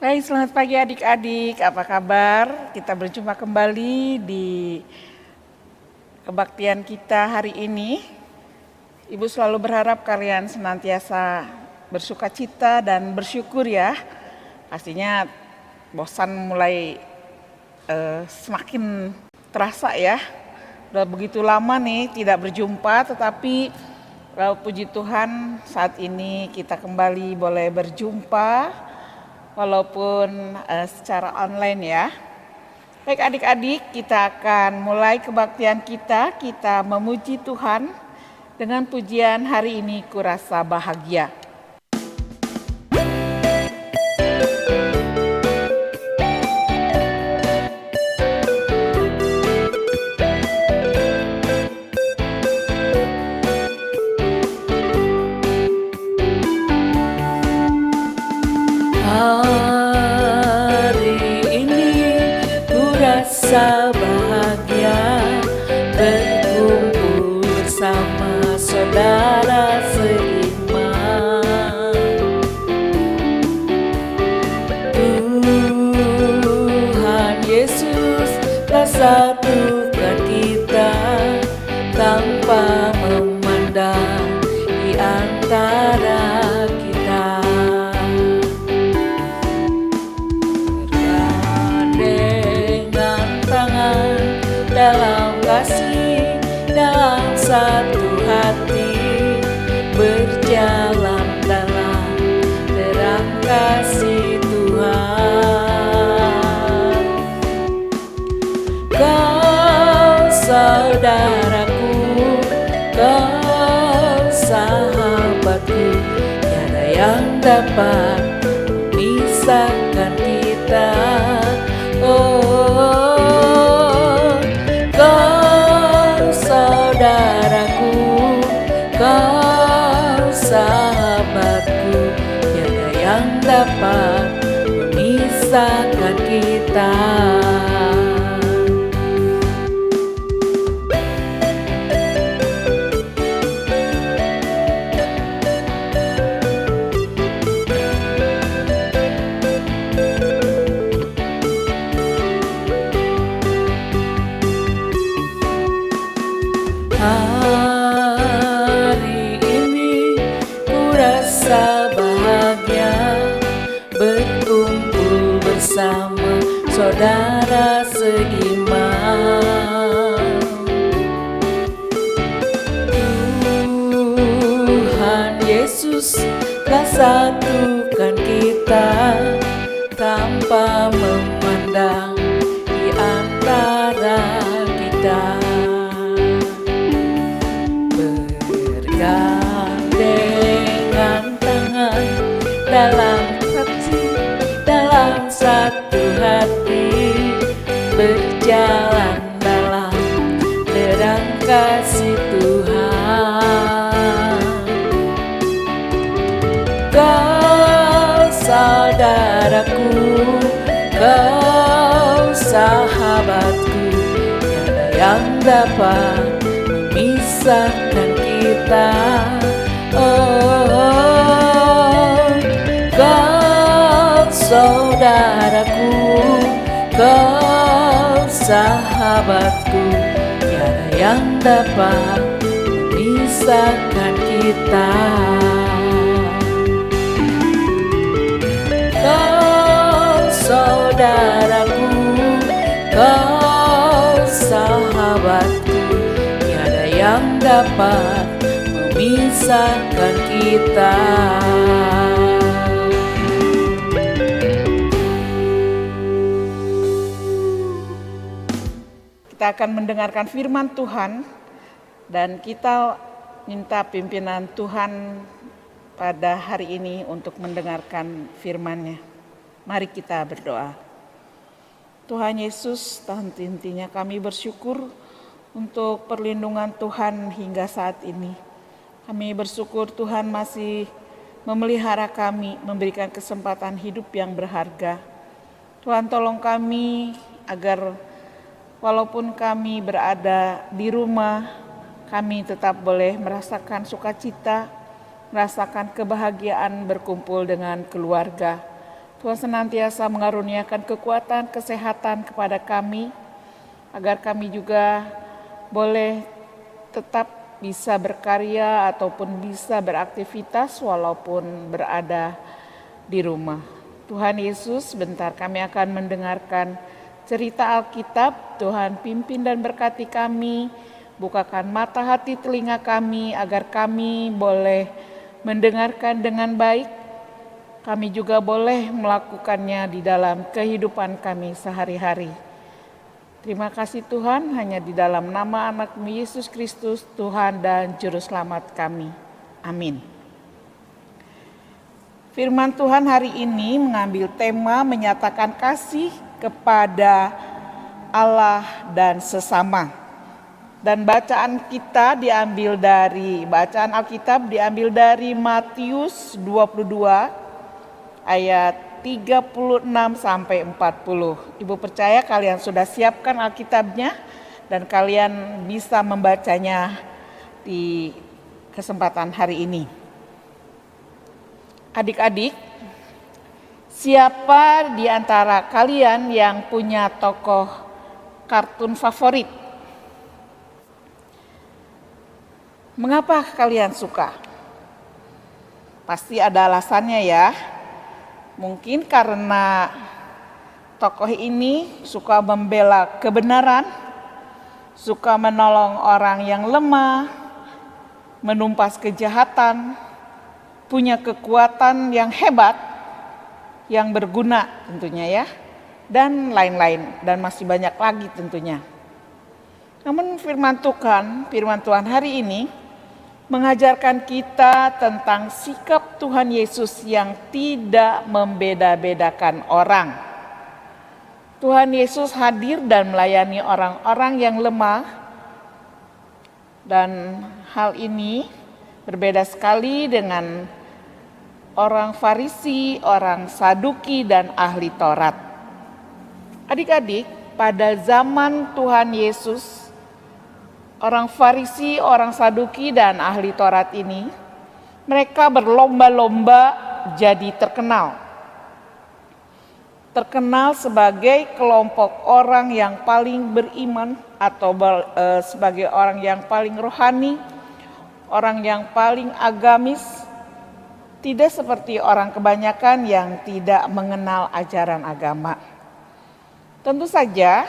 Baik, selamat pagi adik-adik, apa kabar? Kita berjumpa kembali di kebaktian kita hari ini. Ibu selalu berharap kalian senantiasa bersuka cita dan bersyukur ya. Pastinya bosan mulai semakin terasa ya. Udah begitu lama nih tidak berjumpa, tetapi puji Tuhan saat ini kita kembali boleh berjumpa walaupun secara online ya. Baik adik-adik, kita akan mulai kebaktian kita memuji Tuhan dengan pujian hari ini Kurasa Bahagia. Rasa bahagia berkumpul bersama saudara seiman. Tuhan Yesus telah satukan kita tanpa memandang di antara kita. Dalam kasih, dalam satu hati, berjalan dalam terang kasih Tuhan. Kau saudaraku, kau sahabatku, tiada yang dapat memisahkan kita. Saudaraku, kau sahabatku, tiada yang dapat memisahkan kita. Hari ini ku rasa bahagia berkumpul bersama saudara seiman. Tuhan Yesus telah satukan kita tanpa memandang di antara kita. Dengan tangan dalam kasih, dalam satu hati, berjalan dalam terang kasih Tuhan. Kau saudaraku, kau sahabatku, tiada yang dapat memisahkan kita. Kau saudaraku, kau sahabatku, tiada yang dapat memisahkan kita. Kau saudaraku, kau sahabatku, tiada yang dapat memisahkan kita. Kita akan mendengarkan firman Tuhan dan kita minta pimpinan Tuhan pada hari ini untuk mendengarkan firman-Nya. Mari kita berdoa. Tuhan Yesus, Tuhan intinya kami bersyukur untuk perlindungan Tuhan hingga saat ini. Kami bersyukur Tuhan masih memelihara kami, memberikan kesempatan hidup yang berharga. Tuhan tolong kami agar walaupun kami berada di rumah, kami tetap boleh merasakan sukacita, merasakan kebahagiaan berkumpul dengan keluarga. Tuhan senantiasa mengaruniakan kekuatan, kesehatan kepada kami, agar kami juga boleh tetap bisa berkarya ataupun bisa beraktivitas walaupun berada di rumah. Tuhan Yesus, bentar kami akan mendengarkan cerita Alkitab. Tuhan pimpin dan berkati kami, bukakan mata hati telinga kami agar kami boleh mendengarkan dengan baik. Kami juga boleh melakukannya di dalam kehidupan kami sehari-hari. Terima kasih Tuhan, hanya di dalam nama anak-Mu Yesus Kristus, Tuhan dan Juru Selamat kami. Amin. Firman Tuhan hari ini mengambil tema menyatakan kasih kepada Allah dan sesama. Dan bacaan kita bacaan Alkitab diambil dari Matius 22 ayat 36 sampai 40. Ibu percaya kalian sudah siapkan Alkitabnya dan kalian bisa membacanya di kesempatan hari ini. Adik-adik, siapa di antara kalian yang punya tokoh kartun favorit? Mengapa kalian suka? Pasti ada alasannya ya. Mungkin karena tokoh ini suka membela kebenaran, suka menolong orang yang lemah, menumpas kejahatan, punya kekuatan yang hebat, yang berguna tentunya ya, dan lain-lain, dan masih banyak lagi tentunya. Namun firman Tuhan hari ini mengajarkan kita tentang sikap Tuhan Yesus yang tidak membeda-bedakan orang. Tuhan Yesus hadir dan melayani orang-orang yang lemah, dan hal ini berbeda sekali dengan orang Farisi, orang Saduki, dan ahli Taurat. Adik-adik, pada zaman Tuhan Yesus, orang Farisi, orang Saduki, dan ahli Taurat ini, mereka berlomba-lomba jadi terkenal. Terkenal sebagai kelompok orang yang paling beriman atau sebagai orang yang paling rohani, orang yang paling agamis, tidak seperti orang kebanyakan yang tidak mengenal ajaran agama. Tentu saja,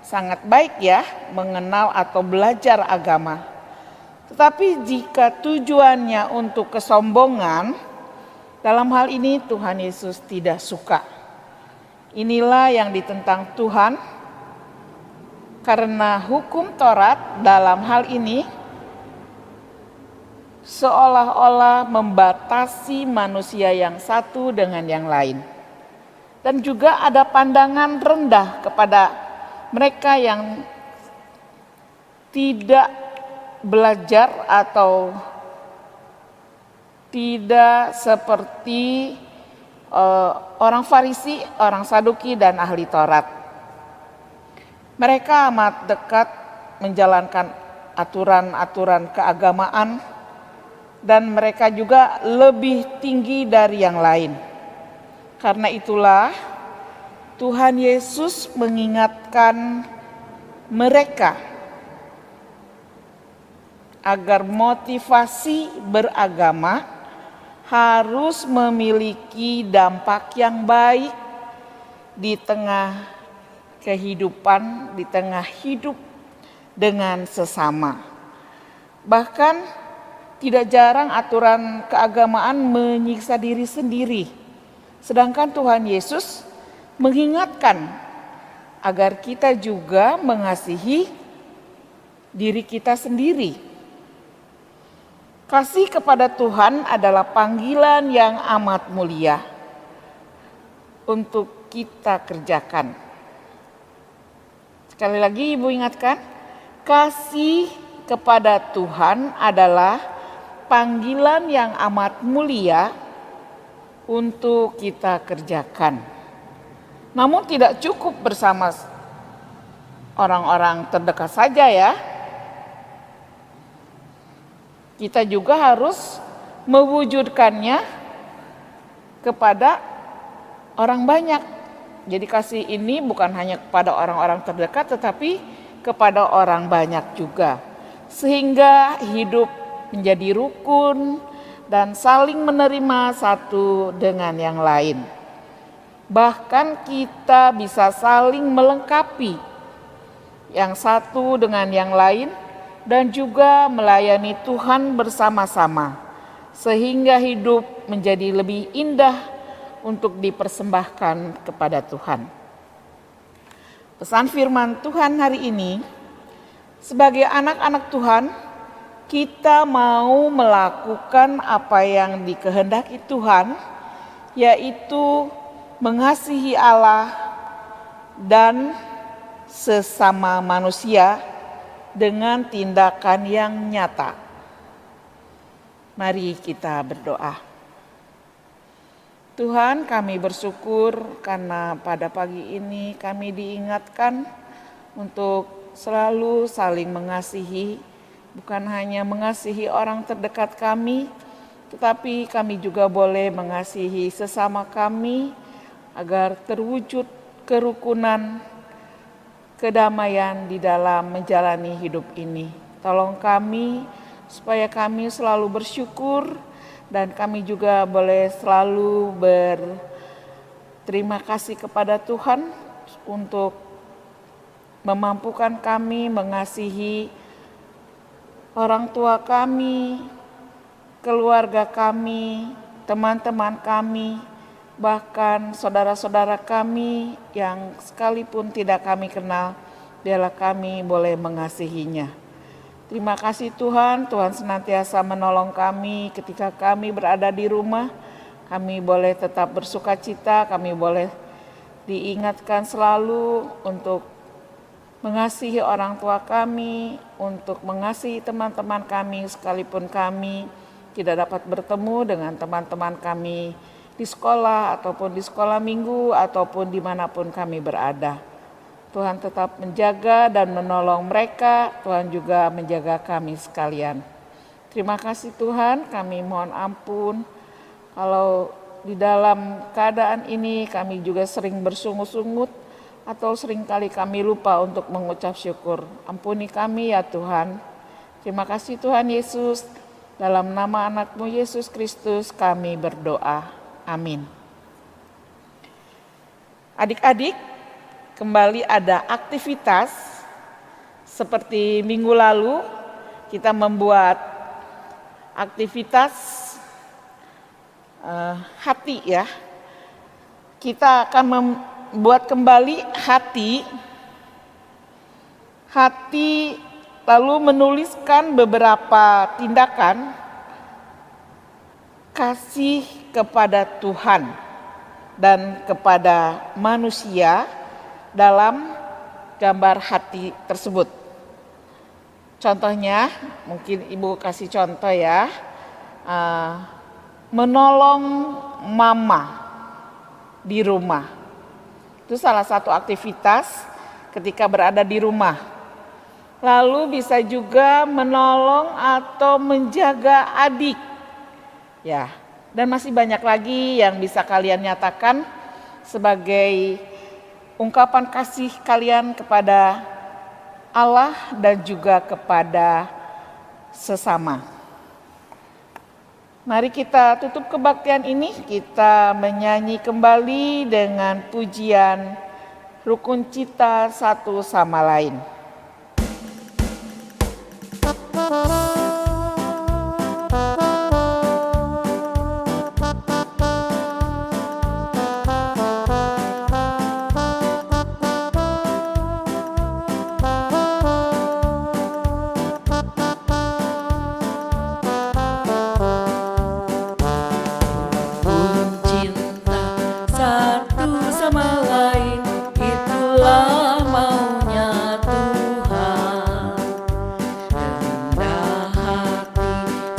sangat baik ya mengenal atau belajar agama. Tetapi jika tujuannya untuk kesombongan, dalam hal ini Tuhan Yesus tidak suka. Inilah yang ditentang Tuhan, karena hukum Taurat dalam hal ini seolah-olah membatasi manusia yang satu dengan yang lain. Dan juga ada pandangan rendah kepada mereka yang tidak belajar atau tidak seperti orang Farisi, orang Saduki, dan ahli Taurat. Mereka amat dekat menjalankan aturan-aturan keagamaan, dan mereka juga lebih tinggi dari yang lain. Karena itulah Tuhan Yesus mengingatkan mereka agar motivasi beragama harus memiliki dampak yang baik di tengah kehidupan, di tengah hidup dengan sesama. Bahkan tidak jarang aturan keagamaan menyiksa diri sendiri, sedangkan Tuhan Yesus mengingatkan agar kita juga mengasihi diri kita sendiri. Kasih kepada Tuhan adalah panggilan yang amat mulia untuk kita kerjakan. Sekali lagi Ibu ingatkan, kasih kepada Tuhan adalah panggilan yang amat mulia untuk kita kerjakan. Namun tidak cukup bersama orang-orang terdekat saja ya. Kita juga harus mewujudkannya kepada orang banyak. Jadi kasih ini bukan hanya kepada orang-orang terdekat, tetapi kepada orang banyak juga. Sehingga hidup menjadi rukun dan saling menerima satu dengan yang lain. Bahkan kita bisa saling melengkapi yang satu dengan yang lain dan juga melayani Tuhan bersama-sama, sehingga hidup menjadi lebih indah untuk dipersembahkan kepada Tuhan. Pesan firman Tuhan hari ini, sebagai anak-anak Tuhan, kita mau melakukan apa yang dikehendaki Tuhan, yaitu mengasihi Allah dan sesama manusia dengan tindakan yang nyata. Mari kita berdoa. Tuhan, kami bersyukur karena pada pagi ini kami diingatkan untuk selalu saling mengasihi, bukan hanya mengasihi orang terdekat kami, tetapi kami juga boleh mengasihi sesama kami agar terwujud kerukunan, kedamaian di dalam menjalani hidup ini. Tolong kami supaya kami selalu bersyukur dan kami juga boleh selalu berterima kasih kepada Tuhan untuk memampukan kami mengasihi orang tua kami, keluarga kami, teman-teman kami, bahkan saudara-saudara kami yang sekalipun tidak kami kenal, biarlah kami boleh mengasihinya. Terima kasih Tuhan, Tuhan senantiasa menolong kami ketika kami berada di rumah. Kami boleh tetap bersuka cita, kami boleh diingatkan selalu untuk mengasihi orang tua kami, untuk mengasihi teman-teman kami sekalipun kami tidak dapat bertemu dengan teman-teman kami di sekolah ataupun di sekolah minggu ataupun dimanapun kami berada. Tuhan tetap menjaga dan menolong mereka, Tuhan juga menjaga kami sekalian. Terima kasih Tuhan, kami mohon ampun kalau di dalam keadaan ini kami juga sering bersungut-sungut atau seringkali kami lupa untuk mengucap syukur. Ampuni kami ya Tuhan. Terima kasih Tuhan Yesus, dalam nama anak-Mu Yesus Kristus kami berdoa. Amin. Adik-adik, kembali ada aktivitas seperti minggu lalu kita membuat aktivitas hati ya. Kita akan membuat kembali hati lalu menuliskan beberapa tindakan kasih kepada Tuhan dan kepada manusia dalam gambar hati tersebut. Contohnya, mungkin Ibu kasih contoh ya, menolong mama di rumah. Itu salah satu aktivitas ketika berada di rumah. Lalu bisa juga menolong atau menjaga adik. Ya, dan masih banyak lagi yang bisa kalian nyatakan sebagai ungkapan kasih kalian kepada Allah dan juga kepada sesama. Mari kita tutup kebaktian ini, kita menyanyi kembali dengan pujian Rukun Cita Satu Sama Lain.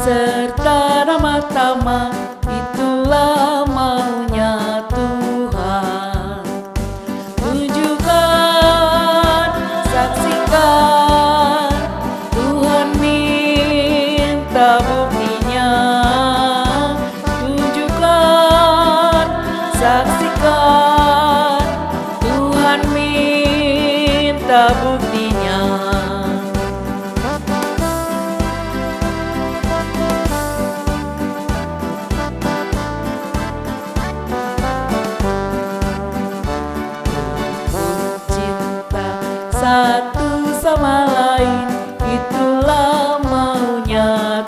Serta ramah-tamah, itulah maunya Tuhan. Tunjukkan, saksikan, Tuhan minta buktinya. Tunjukkan, saksikan,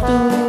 Tuhan.